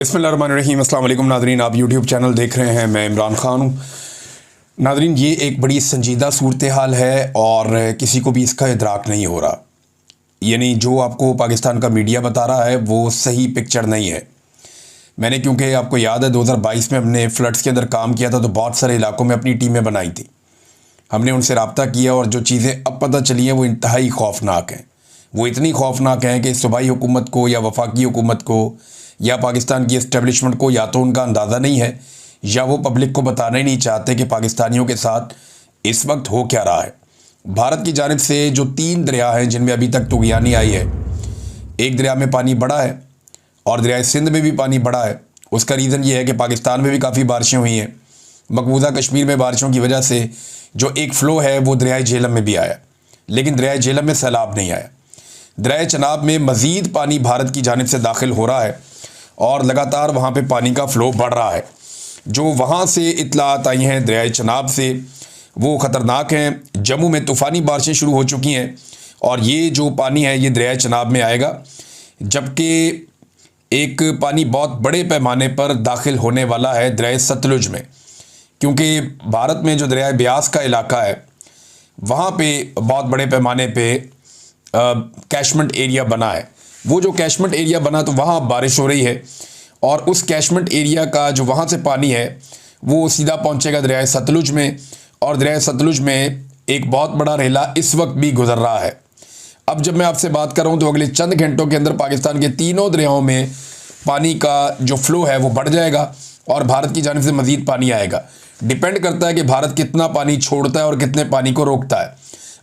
बिस्मिल्लाहिर्रहमानिर्रहीम। अस्सलाम वालेकुम नादरीन, आप यूट्यूब चैनल देख रहे हैं। मैं इमरान ख़ान हूँ। नादरीन, ये एक बड़ी संजीदा सूरत हाल है और किसी को भी इसका इदराक नहीं हो रहा। यानी जो आपको पाकिस्तान का मीडिया बता रहा है वो सही पिक्चर नहीं है। मैंने, क्योंकि आपको याद है 2022 में हमने फ्लड्स के अंदर काम किया था, तो बहुत सारे इलाकों में अपनी टीमें बनाई थी। हमने उनसे रब्ता किया और जो चीज़ें अब पता चली हैं वो इंतहाई खौफनाक हैं। वो इतनी खौफनाक हैं कि सूबाई हुकूमत को या वफाकी हुकूमत को या पाकिस्तान की इस्टेब्लिशमेंट को या तो उनका अंदाज़ा नहीं है या वो पब्लिक को बताना ही नहीं चाहते कि पाकिस्तानियों के साथ इस वक्त हो क्या रहा है। भारत की जानिब से जो 3 दरिया हैं जिनमें अभी तक तुगयानी आई है, एक दरिया में पानी बढ़ा है और दरिया सिंध में भी पानी बढ़ा है। उसका रीज़न ये है कि पाकिस्तान में भी काफ़ी बारिशें हुई हैं। मकबूजा कश्मीर में बारिशों की वजह से जो एक फ़्लो है वो दरिया झेलम में भी आया, लेकिन दरिया झेलम में सैलाब नहीं आया। दरिया चनाब में मज़ीद पानी भारत की जानिब से दाखिल हो रहा है और लगातार वहाँ पे पानी का फ़्लो बढ़ रहा है। जो वहाँ से इत्तलात आई हैं दरिया चनाब से वो ख़तरनाक हैं। जम्मू में तूफ़ानी बारिशें शुरू हो चुकी हैं और ये जो पानी है ये दरिया चनाब में आएगा, जबकि एक पानी बहुत बड़े पैमाने पर दाखिल होने वाला है दरिया सतलुज में, क्योंकि भारत में जो दरिया ब्यास का इलाका है वहाँ पे बहुत बड़े पैमाने पे कैशमेंट एरिया बना है। वो जो कैशमेंट एरिया बना तो वहाँ बारिश हो रही है और उस कैशमेंट एरिया का जो वहाँ से पानी है वो सीधा पहुँचेगा दरिया सतलुज में, और दरिया सतलुज में एक बहुत बड़ा रेला इस वक्त भी गुजर रहा है। अब जब मैं आपसे बात कर रहा हूँ तो अगले चंद घंटों के अंदर पाकिस्तान के तीनों दरियाओं में पानी का जो फ़्लो है वो बढ़ जाएगा और भारत की जानिब से मज़ीद पानी आएगा। डिपेंड करता है कि भारत कितना पानी छोड़ता है और कितने पानी को रोकता है।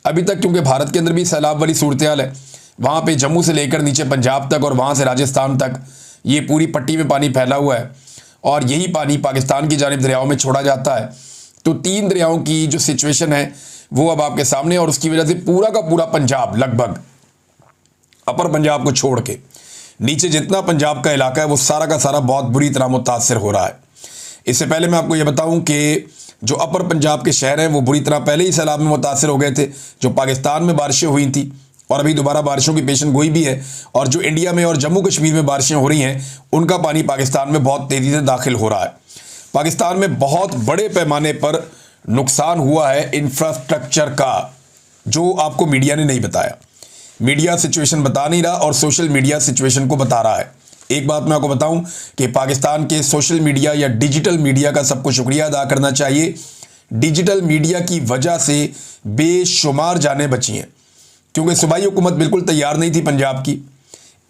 अभी तक क्योंकि भारत के अंदर भी सैलाब वाली सूरत हाल है, वहाँ पे जम्मू से लेकर नीचे पंजाब तक और वहाँ से राजस्थान तक ये पूरी पट्टी में पानी फैला हुआ है और यही पानी पाकिस्तान की जानिब दरियाओं में छोड़ा जाता है। तो 3 दरियाओं की जो सिचुएशन है वो अब आपके सामने, और उसकी वजह से पूरा का पूरा पंजाब, लगभग अपर पंजाब को छोड़ के नीचे जितना पंजाब का इलाका है वो सारा का सारा बहुत बुरी तरह मुतासर हो रहा है। इससे पहले मैं आपको ये बताऊं कि जो अपर पंजाब के शहर हैं वो बुरी तरह पहले ही सैलाब में मुतासर हो गए थे। जो पाकिस्तान में बारिशें हुई थी और अभी दोबारा बारिशों की पेशन गोई भी है, और जो इंडिया में और जम्मू कश्मीर में बारिशें हो रही हैं उनका पानी पाकिस्तान में बहुत तेज़ी से दाखिल हो रहा है। पाकिस्तान में बहुत बड़े पैमाने पर नुकसान हुआ है इंफ्रास्ट्रक्चर का, जो आपको मीडिया ने नहीं बताया। मीडिया सिचुएशन बता नहीं रहा और सोशल मीडिया सिचुएशन को बता रहा है। एक बात मैं आपको बताऊं कि पाकिस्तान के सोशल मीडिया या डिजिटल मीडिया का सबको शुक्रिया अदा करना चाहिए। डिजिटल मीडिया की वजह से बेशुमार जानें बची हैं, क्योंकि सूबाई हुकूमत बिल्कुल तैयार नहीं थी पंजाब की।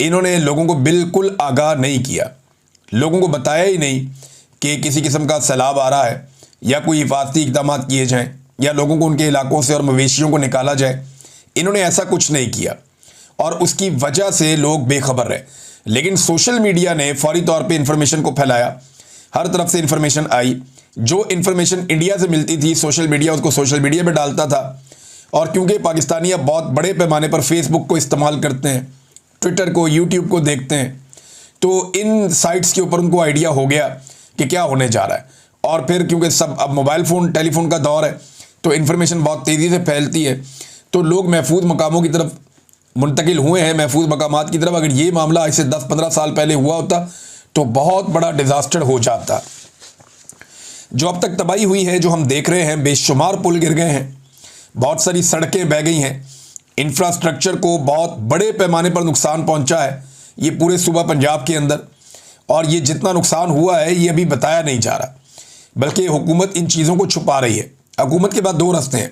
इन्होंने लोगों को बिल्कुल आगाह नहीं किया, लोगों को बताया ही नहीं कि किसी किस्म का सैलाब आ रहा है या कोई हिफाजती इक़दाम किए जाएँ या लोगों को उनके इलाकों से और मवेशियों को निकाला जाए। इन्होंने ऐसा कुछ नहीं किया और उसकी वजह से लोग बेखबर रहे। लेकिन सोशल मीडिया ने फौरी तौर पे इन्फॉर्मेशन को फैलाया, हर तरफ से इन्फॉर्मेशन आई। जो इन्फॉर्मेशन इंडिया से मिलती थी सोशल मीडिया उसको सोशल मीडिया पे डालता था, और क्योंकि पाकिस्तानी अब बहुत बड़े पैमाने पर फेसबुक को इस्तेमाल करते हैं, ट्विटर को, यूट्यूब को देखते हैं, तो इन साइट्स के ऊपर उनको आइडिया हो गया कि क्या होने जा रहा है। और फिर क्योंकि सब अब मोबाइल फ़ोन, टेलीफोन का दौर है तो इन्फॉर्मेशन बहुत तेज़ी से फैलती है, तो लोग महफूज मकामों की तरफ मुंतकिल हुए हैं, महफूज मकामात की तरफ। अगर ये मामला आज से 10-15 साल पहले हुआ होता तो बहुत बड़ा डिज़ास्टर हो जाता। जो अब तक तबाही हुई है, जो हम देख रहे हैं, बेशुमार पुल गिर गए हैं, बहुत सारी सड़कें बह गई हैं, इंफ्रास्ट्रक्चर को बहुत बड़े पैमाने पर नुकसान पहुंचा है ये पूरे सूबा पंजाब के अंदर। और ये जितना नुकसान हुआ है ये अभी बताया नहीं जा रहा, बल्कि हुकूमत इन चीज़ों को छुपा रही है। हुकूमत के पास 2 रास्ते हैं।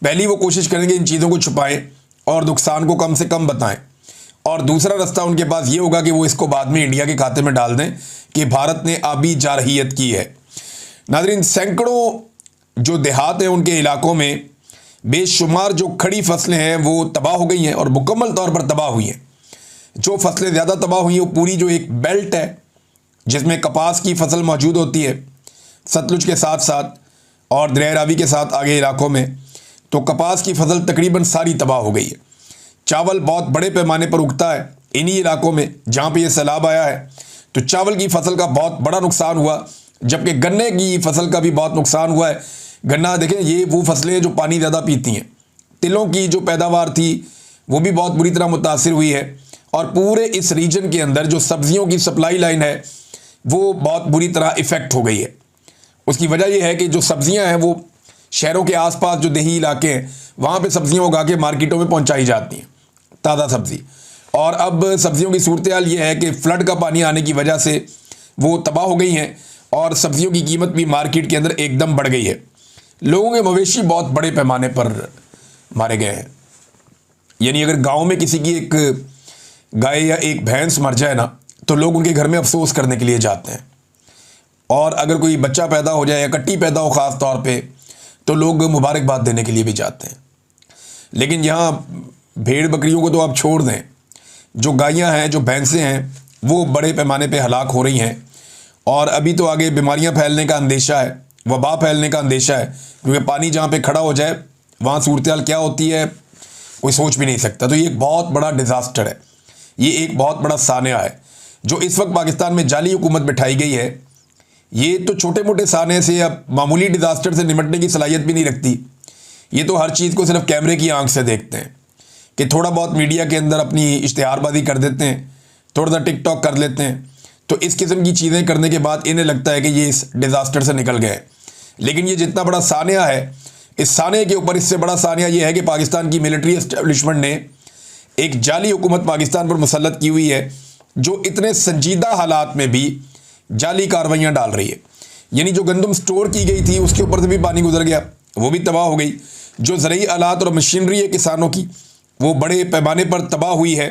पहली, वो कोशिश करेंगे इन चीज़ों को छुपाएं और नुकसान को कम से कम बताएं, और दूसरा रास्ता उनके पास ये होगा कि वो इसको बाद में इंडिया के खाते में डाल दें कि भारत ने आबी जारहियत की है। नाज़रीन, सैकड़ों जो देहात हैं उनके इलाकों में बेशुमार जो खड़ी फसलें हैं वो तबाह हो गई हैं और मुकम्मल तौर पर तबाह हुई हैं। जो फसलें ज़्यादा तबाह हुई हैं वो पूरी जो एक बेल्ट है जिसमें कपास की फसल मौजूद होती है सतलुज के साथ साथ और दरिया रावी के साथ आगे इलाकों में, तो कपास की फसल तकरीबन सारी तबाह हो गई है। चावल बहुत बड़े पैमाने पर उगता है इन्हीं इलाकों में जहाँ पे ये सैलाब आया है, तो चावल की फसल का बहुत बड़ा नुकसान हुआ, जबकि गन्ने की फसल का भी बहुत नुकसान हुआ है। गन्ना देखें, ये वो फसलें जो पानी ज़्यादा पीती हैं। तिलों की जो पैदावार थी वो भी बहुत बुरी तरह मुतासिर हुई है, और पूरे इस रीजन के अंदर जो सब्जियों की सप्लाई लाइन है वो बहुत बुरी तरह इफ़ेक्ट हो गई है। उसकी वजह यह है कि जो सब्ज़ियां हैं वो शहरों के आसपास जो देही इलाके हैं वहाँ पे सब्ज़ियाँ उगा के मार्केटों में पहुँचाई जाती हैं, ताज़ा सब्ज़ी। और अब सब्ज़ियों की सूरत हाल ये है कि फ्लड का पानी आने की वजह से वो तबाह हो गई हैं और सब्ज़ियों की कीमत भी मार्केट के अंदर एकदम बढ़ गई है। लोगों के मवेशी बहुत बड़े पैमाने पर मारे गए हैं। यानी अगर गांव में किसी की एक गाय या एक भैंस मर जाए ना तो लोग उनके घर में अफसोस करने के लिए जाते हैं, और अगर कोई बच्चा पैदा हो जाए या कट्टी पैदा हो ख़ास तौर पे तो लोग मुबारकबाद देने के लिए भी जाते हैं। लेकिन यहाँ भेड़ बकरियों को तो आप छोड़ दें, जो गायें हैं, जो भैंसें हैं, वो बड़े पैमाने पे हलाक हो रही हैं। और अभी तो आगे बीमारियां फैलने का अंदेशा है, वबा फैलने का अंदेशा है, क्योंकि पानी जहाँ पे खड़ा हो जाए वहाँ सूरत हाल क्या होती है कोई सोच भी नहीं सकता। तो ये एक बहुत बड़ा डिज़ास्टर है, ये एक बहुत बड़ा सानिया है जो इस वक्त पाकिस्तान में जाली हुकूमत बिठाई गई है। ये तो छोटे मोटे साने से या मामूली डिज़ास्टर से निपटने की सलाहियत भी नहीं रखती। ये तो हर चीज़ को सिर्फ कैमरे की आंख से देखते हैं कि थोड़ा बहुत मीडिया के अंदर अपनी इश्तिहारबाजी कर देते हैं, थोड़ा सा टिकटॉक कर लेते हैं। तो इस किस्म की चीज़ें करने के बाद इन्हें लगता है कि ये इस डिज़ास्टर से निकल गए। लेकिन ये जितना बड़ा सानिया है, इस सानिया के ऊपर इससे बड़ा सानिया ये है कि पाकिस्तान की मिलिट्री एस्टेब्लिशमेंट ने एक जाली हुकूमत पाकिस्तान पर मुसल्लत की हुई है, जो इतने संजीदा हालात में भी जाली कार्रवाइयाँ डाल रही है। यानी जो गंदम स्टोर की गई थी उसके ऊपर से भी पानी गुजर गया, वो भी तबाह हो गई। जो ज़रूरी आलात और मशीनरी है किसानों की वो बड़े पैमाने पर तबाह हुई है।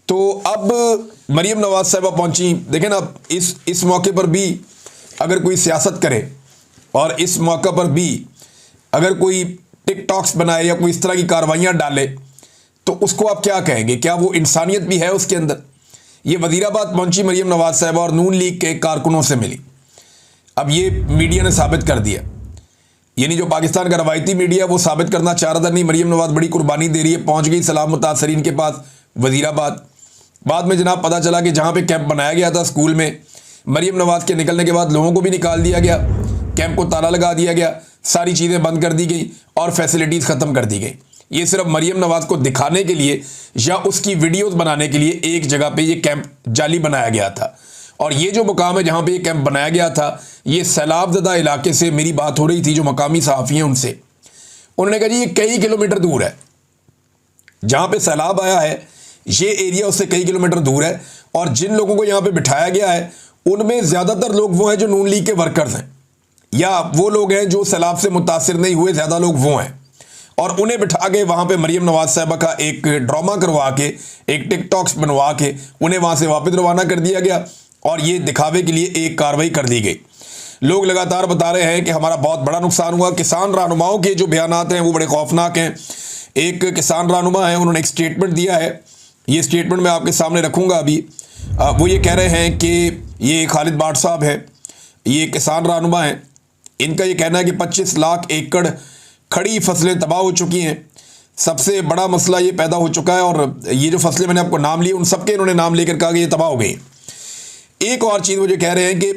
तो अब मरीम नवाज साहिबा पहुंची। देखें ना, इस मौके पर भी अगर कोई सियासत करे और इस मौके पर भी अगर कोई टिकटॉक्स बनाए या कोई इस तरह की कार्रवाइयाँ डाले तो उसको आप क्या कहेंगे? क्या वो इंसानियत भी है उसके अंदर? ये वज़ीराबाद पहुंची मरीम नवाज साहिबा और नून लीग के कारकुनों से मिली। अब ये मीडिया ने साबित कर दिया, यानी जो पाकिस्तान का रवायती मीडिया वो साबित करना चाह रहा था नहीं मरीम नवाज बड़ी कुर्बानी दे रही है, पहुंच गई सलाम मुतासरीन के पास वज़ीराबाद। बाद में जनाब पता चला कि जहाँ पे कैंप बनाया गया था स्कूल में, मरीम नवाज के निकलने के बाद लोगों को भी निकाल दिया गया, कैंप को ताला लगा दिया गया, सारी चीज़ें बंद कर दी गई और फैसिलिटीज़ ख़त्म कर दी गई। ये सिर्फ मरीम नवाज को दिखाने के लिए या उसकी वीडियोस बनाने के लिए एक जगह पे ये कैंप जाली बनाया गया था। और ये जो मुकाम है जहाँ पे ये कैंप बनाया गया था, ये सैलाबज़दा इलाके से मेरी बात हो रही थी जो मकामी सहाफ़ी हैं उनसे। उन्होंने कहा जी ये कई किलोमीटर दूर है, जहाँ पे सैलाब आया है ये एरिया उससे कई किलोमीटर दूर है। और जिन लोगों को यहाँ पे बिठाया गया है उनमें ज़्यादातर लोग वो हैं जो नून लीग के वर्कर्स हैं, या वो लोग हैं जो सैलाब से मुतासिर नहीं हुए, ज़्यादा लोग वो हैं। और उन्हें बिठा के वहाँ पे मरीम नवाज साहिबा का एक ड्रामा करवा के, एक टिकटॉक्स बनवा के उन्हें वहाँ से वापस रवाना कर दिया गया और ये दिखावे के लिए एक कार्रवाई कर दी गई। लोग लगातार बता रहे हैं कि हमारा बहुत बड़ा नुकसान हुआ। किसान रहनुमाओं के जो बयानात हैं वो बड़े खौफनाक हैं। एक किसान रहनुमा है, उन्होंने एक स्टेटमेंट दिया है, ये स्टेटमेंट मैं आपके सामने रखूँगा अभी। वो ये कह रहे हैं कि ये खालिद बाट साहब है, ये किसान रहनुमा हैं। इनका ये कहना है कि 25 लाख एकड़ खड़ी फसलें तबाह हो चुकी हैं। सबसे बड़ा मसला ये पैदा हो चुका है, और ये जो फसलें मैंने आपको नाम लिए उन सबके इन्होंने नाम लेकर कहा कि ये तबाह हो गई। एक और चीज़ वो जो कह रहे हैं कि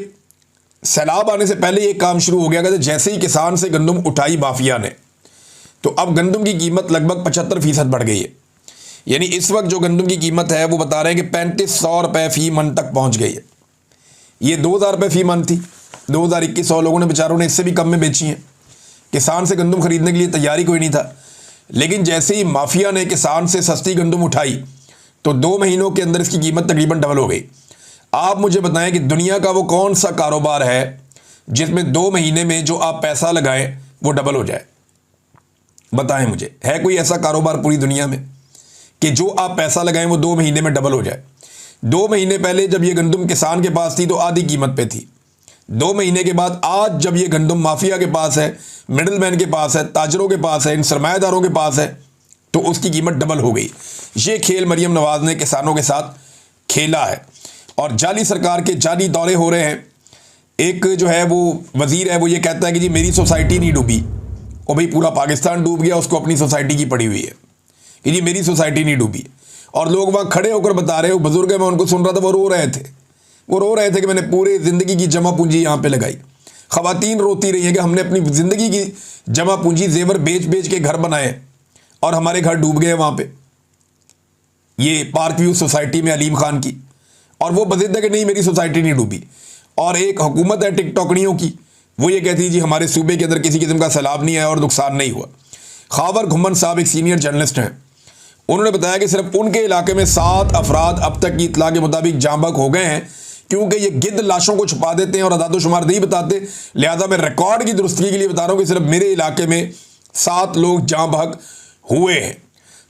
सैलाब आने से पहले ये काम शुरू हो गया था, जैसे ही किसान से गंदम उठाई माफिया ने, तो अब गंदम की कीमत लगभग 75% बढ़ गई है। यानी इस वक्त जो गंदम की कीमत है वो बता रहे हैं कि 3500 रुपये फ़ी मन तक पहुँच गई है। ये 2000 रुपये फ़ी मन थी, 2021 लोगों ने बेचारों ने इससे भी कम में बेची हैं। किसान से गंदम खरीदने के लिए तैयारी कोई नहीं था, लेकिन जैसे ही माफिया ने किसान से सस्ती गंदम उठाई तो 2 महीनों के अंदर इसकी कीमत तकरीबन डबल हो गई। आप मुझे बताएं कि दुनिया का वो कौन सा कारोबार है जिसमें 2 महीने में जो आप पैसा लगाएं वो डबल हो जाए? बताएं मुझे, है कोई ऐसा कारोबार पूरी दुनिया में कि जो आप पैसा लगाएं वो 2 महीने में डबल हो जाए? 2 महीने पहले जब ये गंदम किसान के पास थी तो आधी कीमत पे थी। 2 महीने के बाद आज जब ये गंदम माफिया के पास है, मिडलमैन के पास है, ताजरों के पास है, इन सरमायादारों के पास है, तो उसकी कीमत डबल हो गई। ये खेल मरीम नवाज ने किसानों के साथ खेला है और जाली सरकार के जाली दौरे हो रहे हैं। एक जो है वो वजीर है वो ये कहता है कि जी मेरी सोसाइटी नहीं डूबी, और भाई पूरा पाकिस्तान डूब गया, उसको अपनी सोसाइटी की पड़ी हुई है कि जी मेरी सोसाइटी नहीं डूबी। और लोग वहाँ खड़े होकर बता रहे हो, बुजुर्ग है, मैं उनको सुन रहा था, वो रो रहे थे कि मैंने पूरी ज़िंदगी की जमा पूंजी यहाँ पे लगाई। ख़वातीन रोती रही हैं कि हमने अपनी ज़िंदगी की जमा पूंजी जेवर बेच बेच के घर बनाए और हमारे घर डूब गए वहाँ पे, ये पार्क व्यू सोसाइटी में अलीम खान की। और वो बजिद है कि नहीं मेरी सोसाइटी नहीं डूबी। और एक हुकूमत है टिकटॉकड़ियों की, वो ये कहती है जी हमारे सूबे के अंदर किसी किस्म का सैलाब नहीं आया और नुकसान नहीं हुआ। खावर घुम्मन साहब एक सीनियर जर्नलिस्ट हैं, उन्होंने बताया कि सिर्फ उनके इलाके में 7 अफराद अब तक की इतला के मुताबिक जाँ बहक हो गए हैं, क्योंकि ये गिद्ध लाशों को छुपा देते हैं और अदाद-ओ-शुमार नहीं बताते। लिहाजा मैं रिकॉर्ड की दुरुस्ती के लिए बता रहा हूँ कि सिर्फ मेरे इलाके में 7 लोग जाँ बहक हुए हैं।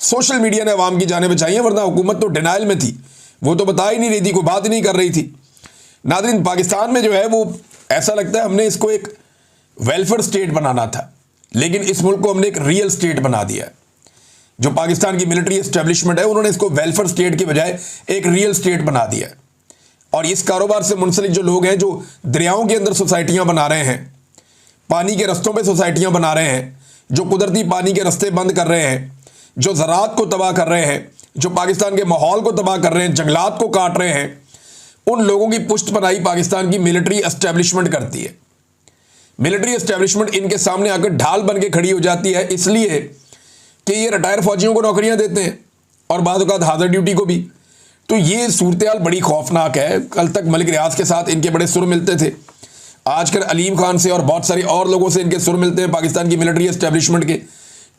सोशल मीडिया ने अवाम की जानें बचाई हैं, वरना हुकूमत तो डिनाइल में थी, वो तो बता ही नहीं रही थी, कोई बात ही नहीं कर रही थी। नाज़रीन, पाकिस्तान में जो है वो ऐसा लगता है हमने इसको एक वेलफेयर स्टेट बनाना था, लेकिन इस मुल्क को हमने एक रियल स्टेट बना दिया है। जो पाकिस्तान की मिलिट्री एस्टेब्लिशमेंट है, उन्होंने इसको वेलफेयर स्टेट के बजाय एक रियल स्टेट बना दिया है। और इस कारोबार से मुंसलिक जो लोग हैं, जो दरियाओं के अंदर सोसाइटियां बना रहे हैं, पानी के रस्तों पे सोसाइटियां बना रहे हैं, जो कुदरती पानी के रस्ते बंद कर रहे हैं, जो ज़राअत को तबाह कर रहे हैं, जो पाकिस्तान के माहौल को तबाह कर रहे हैं, जंगलात को काट रहे हैं, उन लोगों की पुष्ट पनाही पाकिस्तान की मिलिट्री एस्टेब्लिशमें करती है। मिलिट्री एस्टेब्लिशमेंट इनके सामने आकर ढाल बन के खड़ी हो जाती है, इसलिए कि ये रिटायर फौजियों को नौकरियां देते हैं और बाद औक़ात हाज़िर ड्यूटी को भी। तो ये सूरत हाल बड़ी खौफनाक है। कल तक मलिक रियाज के साथ इनके बड़े सुर मिलते थे, आजकल अलीम खान से और बहुत सारे और लोगों से इनके सुर मिलते हैं पाकिस्तान की मिलिट्री एस्टेब्लिशमेंट के।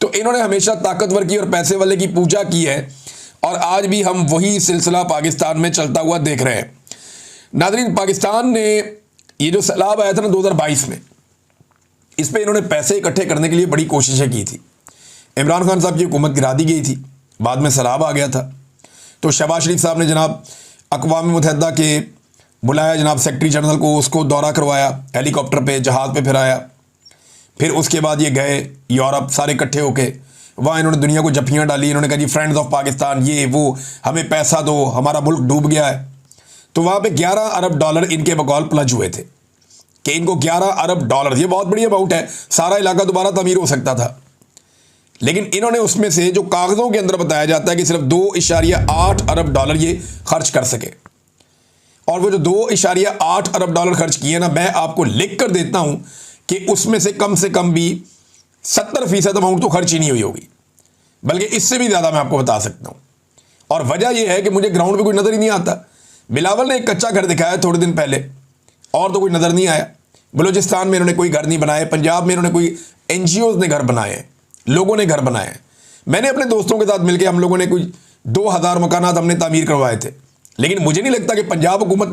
तो इन्होंने हमेशा ताकतवर की और पैसे वाले की पूजा की है, और आज भी हम वही सिलसिला पाकिस्तान में चलता हुआ देख रहे हैं। नाज़रीन, पाकिस्तान ने ये जो सैलाब आया था ना 2022 में, इस पर इन्होंने पैसे इकट्ठे करने के लिए बड़ी कोशिशें की थी। इमरान खान साहब की हुकूमत गिरा दी गई थी, बाद में सैलाब आ गया था, तो शहबाज शरीफ साहब ने जनाब अक़वाम मुत्तहिदा के बुलाया जनाब सेक्रेटरी जनरल को, उसको दौरा करवाया, हेलीकॉप्टर पे जहाज़ पे फिराया। फिर उसके बाद ये गए यूरोप, सारे इकट्ठे होके वहाँ इन्होंने दुनिया को जफ्फियाँ डाली। इन्होंने कहा जी फ्रेंड्स ऑफ पाकिस्तान, ये वो, हमें पैसा दो, हमारा मुल्क डूब गया है। तो वहाँ पे 11 अरब डॉलर इनके बकौल प्लज हुए थे कि इनको 11 अरब डॉलर, ये बहुत बड़ी अमाउंट है, सारा इलाका दोबारा तमीर हो सकता था। लेकिन इन्होंने उसमें से जो कागज़ों के अंदर बताया जाता है कि सिर्फ 2.8 अरब डॉलर ये खर्च कर सके, और वो जो 2.8 अरब डॉलर खर्च किए ना, मैं आपको लिख कर देता हूं कि उसमें से कम भी 70% अमाउंट तो खर्च ही नहीं हुई होगी, बल्कि इससे भी ज़्यादा मैं आपको बता सकता हूं। और वजह यह है कि मुझे ग्राउंड पे कोई नज़र ही नहीं आता। बिलावल ने एक कच्चा घर दिखाया थोड़े दिन पहले, और तो कोई नज़र नहीं आया। बलूचिस्तान में इन्होंने कोई घर नहीं बनाए, पंजाब में इन्होंने कोई NGOs ने घर बनाए हैं, लोगों ने घर बनाए हैं। मैंने अपने दोस्तों के साथ मिलकर हम लोगों ने कोई 2000 मकानात हमने तामीर करवाए थे, लेकिन मुझे नहीं लगता कि पंजाब हुकूमत ने